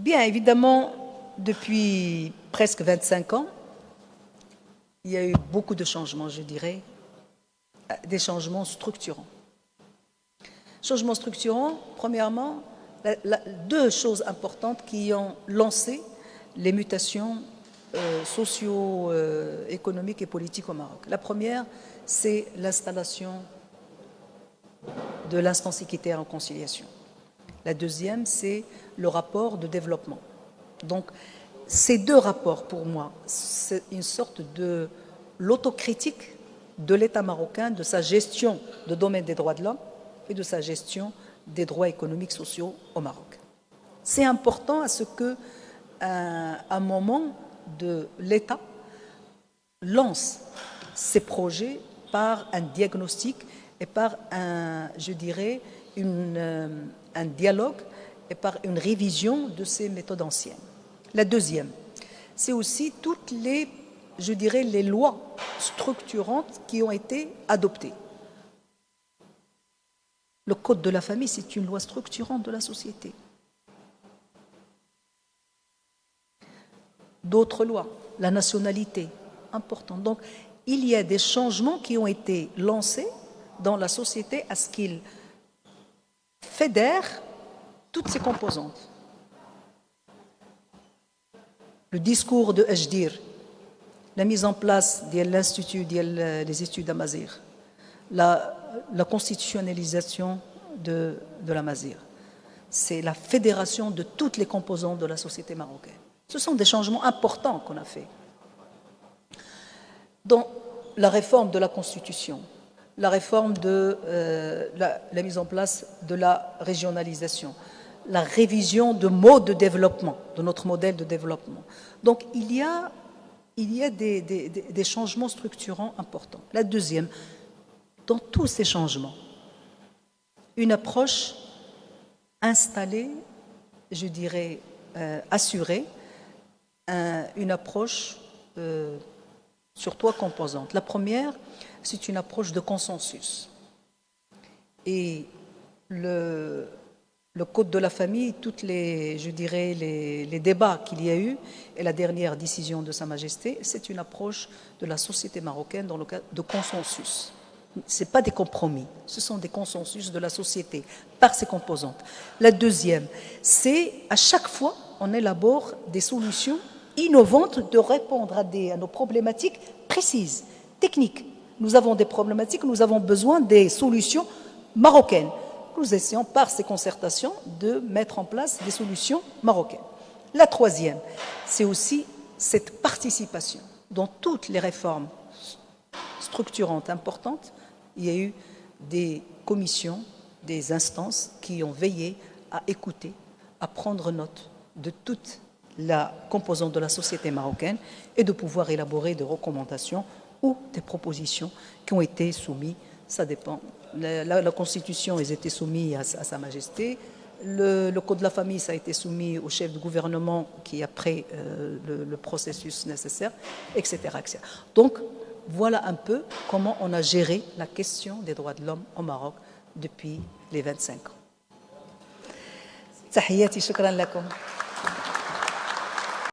Bien évidemment, depuis presque 25 ans, il y a eu beaucoup de changements, je dirais, des changements structurants. Changements structurants, premièrement, deux choses importantes qui ont lancé les mutations socio-économiques et politiques au Maroc. La première, c'est l'installation de l'instance équitaire en conciliation. La deuxième, c'est le rapport de développement. Donc, ces deux rapports, pour moi, c'est une sorte de l'autocritique de l'État marocain, de sa gestion du domaine des droits de l'homme et de sa gestion des droits économiques sociaux au Maroc. C'est important à ce que, un moment de l'État lance ses projets par un diagnostic et par je dirais, un dialogue et par une révision de ces méthodes anciennes. La deuxième, c'est aussi toutes les, je dirais, les lois structurantes qui ont été adoptées. Le Code de la famille, c'est une loi structurante de la société. D'autres lois, la nationalité, important. Donc, il y a des changements qui ont été lancés dans la société à ce qu'ils fédèrent toutes ces composantes. Le discours de Ajdir, la mise en place de l'Institut des études d'Amazigh, la constitutionnalisation de la Mazigh, c'est la fédération de toutes les composantes de la société marocaine. Ce sont des changements importants qu'on a faits. Dans la réforme de la Constitution, la réforme de la mise en place de la régionalisation, la révision de mode de développement, de notre modèle de développement. Donc, il y a des changements structurants importants. La deuxième, dans tous ces changements, une approche installée, je dirais, assurée, une approche sur trois composantes. La première, c'est une approche de consensus. Et le Code de la famille, toutes les, je dirais, les débats qu'il y a eu et la dernière décision de Sa Majesté, c'est une approche de la société marocaine dans le cadre de consensus. Ce n'est pas des compromis, ce sont des consensus de la société par ses composantes. La deuxième, c'est à chaque fois, on élabore des solutions innovantes de répondre à nos problématiques précises, techniques. Nous avons des problématiques, nous avons besoin des solutions marocaines. Nous essayons par ces concertations de mettre en place des solutions marocaines. La troisième, c'est aussi cette participation dans toutes les réformes structurantes importantes. Il y a eu des commissions, des instances qui ont veillé à écouter, à prendre note de toute la composante de la société marocaine et de pouvoir élaborer des recommandations ou des propositions qui ont été soumises. Ça dépend. La Constitution, ils étaient soumis à Sa Majesté. Le Code de la famille, ça a été soumis au chef du gouvernement qui a pris le processus nécessaire, etc., etc. Donc, voilà un peu comment on a géré la question des droits de l'homme au Maroc depuis les 25 ans. Tahiyati, shukran lakum.